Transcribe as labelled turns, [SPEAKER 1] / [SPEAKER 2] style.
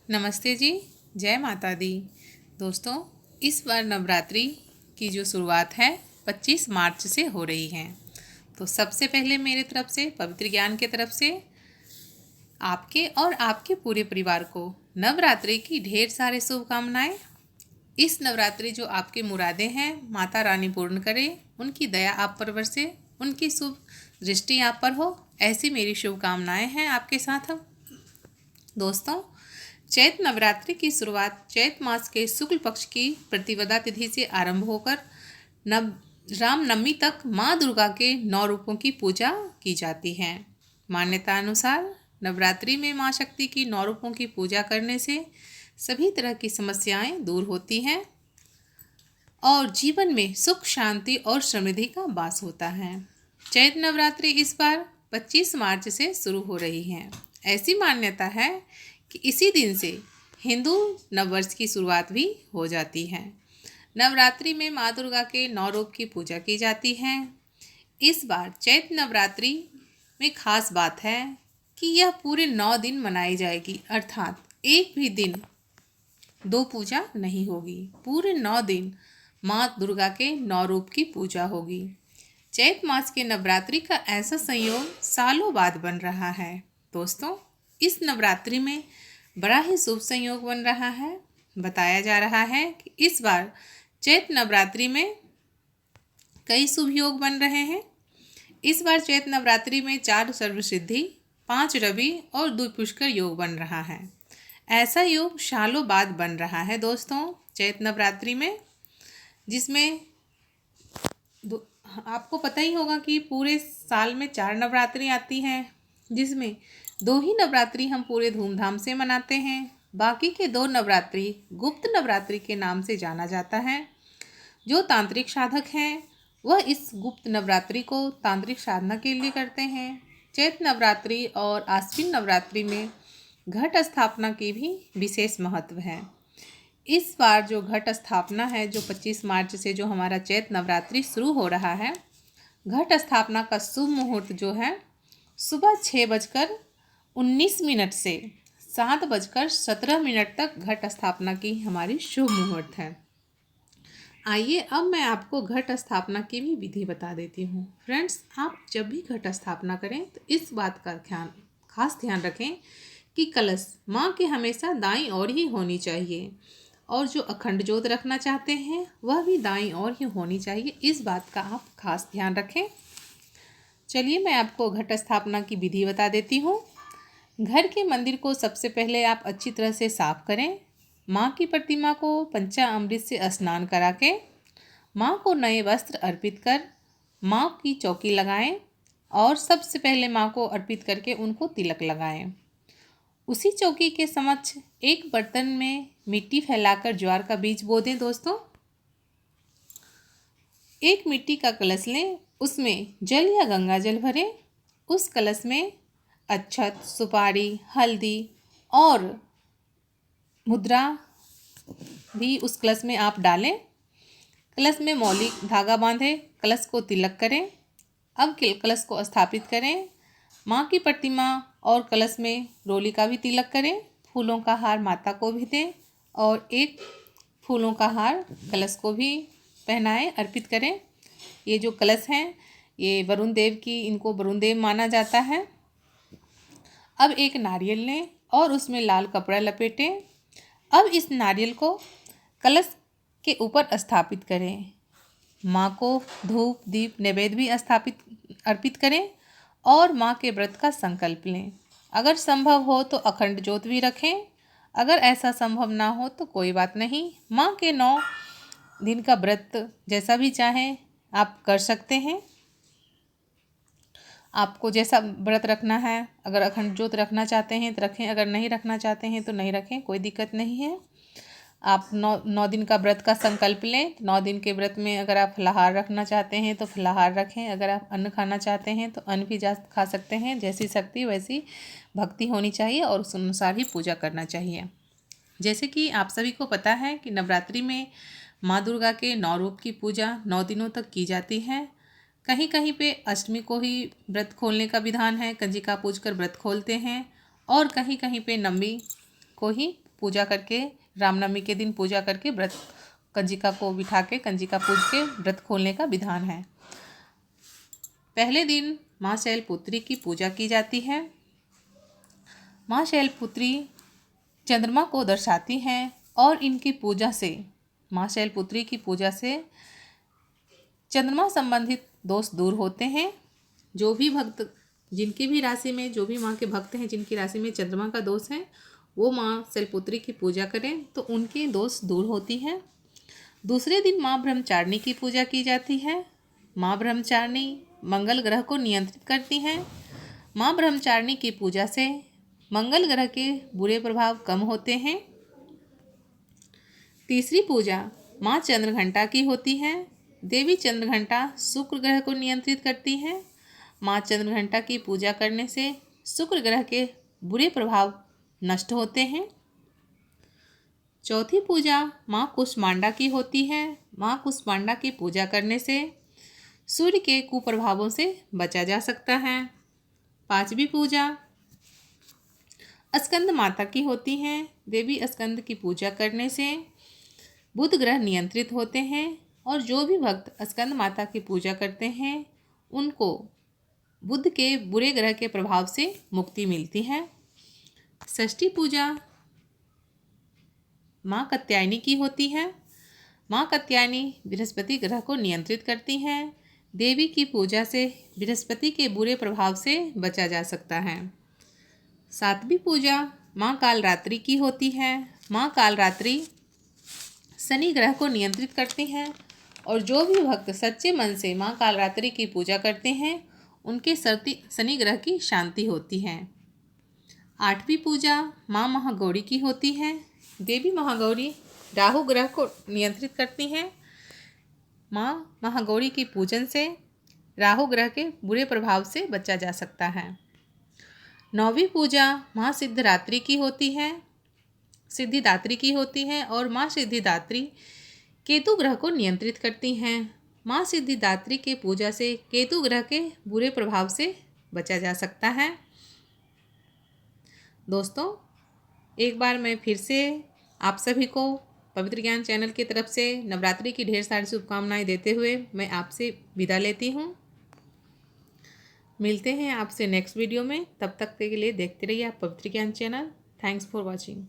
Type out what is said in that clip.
[SPEAKER 1] नमस्ते जी। जय माता दी। दोस्तों, इस बार नवरात्रि की जो शुरुआत है 25 मार्च से हो रही है। तो सबसे पहले मेरे तरफ से, पवित्र ज्ञान के तरफ से आपके और आपके पूरे परिवार को नवरात्रि की ढेर सारे शुभकामनाएं। इस नवरात्रि जो आपके मुरादें हैं माता रानी पूर्ण करे, उनकी दया आप पर बरसे, उनकी शुभ दृष्टि आप पर हो, ऐसी मेरी शुभकामनाएं हैं आपके साथ। हम दोस्तों, चैत नवरात्रि की शुरुआत चैत मास के शुक्ल पक्ष की प्रतिपदा तिथि से आरंभ होकर नव रामनवमी तक माँ दुर्गा के 9 रूपों की पूजा की जाती है। मान्यता अनुसार नवरात्रि में माँ शक्ति की 9 रूपों की पूजा करने से सभी तरह की समस्याएं दूर होती हैं और जीवन में सुख, शांति और समृद्धि का वास होता है। चैत नवरात्रि इस बार 25 मार्च से शुरू हो रही है। ऐसी मान्यता है कि इसी दिन से हिंदू नववर्ष की शुरुआत भी हो जाती है। नवरात्रि में माँ दुर्गा के 9 रूप की पूजा की जाती है। इस बार चैत नवरात्रि में खास बात है कि यह पूरे 9 दिन मनाई जाएगी, अर्थात एक भी दिन दो पूजा नहीं होगी। पूरे 9 दिन माँ दुर्गा के 9 रूप की पूजा होगी। चैत मास के नवरात्रि का ऐसा संयोग सालों बाद बन रहा है। दोस्तों, इस नवरात्रि में बड़ा ही शुभ संयोग बन रहा है। बताया जा रहा है कि इस बार चैत नवरात्रि में कई शुभ योग बन रहे हैं। इस बार चैत नवरात्रि में 4 सर्वसिद्धि, 5 रवि और 2 पुष्कर योग बन रहा है। ऐसा योग सालों बाद बन रहा है दोस्तों चैत नवरात्रि में, जिसमें आपको पता ही होगा कि पूरे साल में 4 नवरात्रि आती हैं, जिसमें 2 ही नवरात्रि हम पूरे धूमधाम से मनाते हैं। बाकी के 2 नवरात्रि गुप्त नवरात्रि के नाम से जाना जाता है। जो तांत्रिक साधक हैं वह इस गुप्त नवरात्रि को तांत्रिक साधना के लिए करते हैं। चैत नवरात्रि और आश्विन नवरात्रि में घट स्थापना की भी विशेष महत्व है। इस बार जो घट स्थापना है, जो 25 मार्च से जो हमारा चैत नवरात्रि शुरू हो रहा है, घट स्थापना का शुभ मुहूर्त जो है सुबह 6:19 से 7:17 तक घट स्थापना की हमारी शुभ मुहूर्त है। आइए अब मैं आपको घट स्थापना की भी विधि बता देती हूँ। फ्रेंड्स, आप जब भी घट स्थापना करें तो इस बात का खास ध्यान रखें कि कलश माँ के हमेशा दाईं ओर ही होनी चाहिए और जो अखंड ज्योत रखना चाहते हैं वह भी दाईं ओर ही होनी चाहिए। इस बात का आप खास ध्यान रखें। चलिए मैं आपको घट स्थापना की विधि बता देती हूँ। घर के मंदिर को सबसे पहले आप अच्छी तरह से साफ करें। माँ की प्रतिमा को पंचामृत से स्नान करा के माँ को नए वस्त्र अर्पित कर माँ की चौकी लगाएं और सबसे पहले माँ को अर्पित करके उनको तिलक लगाएं। उसी चौकी के समक्ष एक बर्तन में मिट्टी फैलाकर ज्वार का बीज बो दें। दोस्तों, एक मिट्टी का कलश लें, उसमें जल या गंगा जल भरें। उस कलश में अक्षत, सुपारी, हल्दी और मुद्रा भी उस कलश में आप डालें। कलश में मौलिक धागा बांधें, कलश को तिलक करें। अब कलश को स्थापित करें। माँ की प्रतिमा और कलश में रोली का भी तिलक करें। फूलों का हार माता को भी दें और एक फूलों का हार कलश को भी पहनाएं, अर्पित करें। ये जो कलश हैं ये वरुण देव की, इनको वरुण देव माना जाता है। अब एक नारियल लें और उसमें लाल कपड़ा लपेटें। अब इस नारियल को कलश के ऊपर स्थापित करें। माँ को धूप, दीप, नैवेद्य भी अर्पित करें और माँ के व्रत का संकल्प लें। अगर संभव हो तो अखंड ज्योत भी रखें। अगर ऐसा संभव ना हो तो कोई बात नहीं, माँ के 9 दिन का व्रत जैसा भी चाहें आप कर सकते हैं। आपको जैसा व्रत रखना है, अगर अखंड ज्योत रखना चाहते हैं तो रखें, अगर नहीं रखना चाहते हैं तो नहीं रखें, कोई दिक्कत नहीं है। आप 9 दिन का व्रत का संकल्प लें। 9 दिन के व्रत में अगर आप फलाहार रखना चाहते हैं तो फलाहार रखें। अगर आप अन्न खाना चाहते हैं तो अन्न भी खा सकते हैं। जैसी शक्ति वैसी भक्ति होनी चाहिए और उस अनुसार ही पूजा करना चाहिए। जैसे कि आप सभी को पता है कि नवरात्रि में माँ दुर्गा के 9 रूप की पूजा 9 दिनों तक की जाती है। कहीं कहीं पे अष्टमी को ही व्रत खोलने का विधान है, कंजिका पूजकर व्रत खोलते हैं, और कहीं कहीं पे नवमी को ही पूजा करके, रामनवमी के दिन पूजा करके व्रत कंजिका को बिठा के कंजिका पूज के व्रत खोलने का विधान है। पहले दिन माँ शैलपुत्री की पूजा की जाती है। माँ शैलपुत्री चंद्रमा को दर्शाती हैं और इनकी पूजा से, माँ शैलपुत्री की पूजा से चंद्रमा संबंधित दोष दूर होते हैं। जो भी भक्त, जिनकी भी राशि में, जो भी माँ के भक्त हैं जिनकी राशि में चंद्रमा का दोष है, वो माँ शैलपुत्री की पूजा करें तो उनके दोष दूर होती है। दूसरे दिन माँ ब्रह्मचारिणी की पूजा की जाती है। माँ ब्रह्मचारिणी मंगल ग्रह को नियंत्रित करती हैं। माँ ब्रह्मचारिणी की पूजा से मंगल ग्रह के बुरे प्रभाव कम होते हैं। तीसरी पूजा माँ चंद्रघंटा की होती है। देवी चंद्रघंटा शुक्र ग्रह को नियंत्रित करती है। माँ चंद्रघंटा की पूजा करने से शुक्र ग्रह के बुरे प्रभाव नष्ट होते हैं। चौथी पूजा माँ कुष्मांडा की होती है। माँ कुष्मांडा की पूजा करने से सूर्य के कुप्रभावों से बचा जा सकता है। पांचवी पूजा स्कंद माता की होती है। देवी स्कंद की पूजा करने से बुध ग्रह नियंत्रित होते हैं और जो भी भक्त स्कंद माता की पूजा करते हैं उनको बुध के बुरे ग्रह के प्रभाव से मुक्ति मिलती है। षष्ठी पूजा माँ कात्यायनी की होती है। माँ कात्यायनी बृहस्पति ग्रह को नियंत्रित करती हैं। देवी की पूजा से बृहस्पति के बुरे प्रभाव से बचा जा सकता है। सातवीं पूजा माँ कालरात्रि की होती है। माँ कालरात्रि शनि ग्रह को नियंत्रित करती हैं और जो भी भक्त सच्चे मन से माँ कालरात्रि की पूजा करते हैं उनके शनि ग्रह की शांति होती है। आठवीं पूजा माँ महागौरी की होती है। देवी महागौरी राहु ग्रह को नियंत्रित करती हैं। माँ महागौरी की पूजन से राहु ग्रह के बुरे प्रभाव से बचा जा सकता है। नौवीं पूजा माँ सिद्धिदात्री की होती है। सिद्धिदात्री की होती है और माँ सिद्धिदात्री केतु ग्रह को नियंत्रित करती हैं। माँ सिद्धिदात्री के पूजा से केतु ग्रह के बुरे प्रभाव से बचा जा सकता है। दोस्तों, एक बार मैं फिर से आप सभी को पवित्र ज्ञान चैनल की तरफ से नवरात्रि की ढेर सारी शुभकामनाएं देते हुए मैं आपसे विदा लेती हूँ। मिलते हैं आपसे नेक्स्ट वीडियो में। तब तक के लिए देखते रहिए आप पवित्र ज्ञान चैनल। Thanks for watching.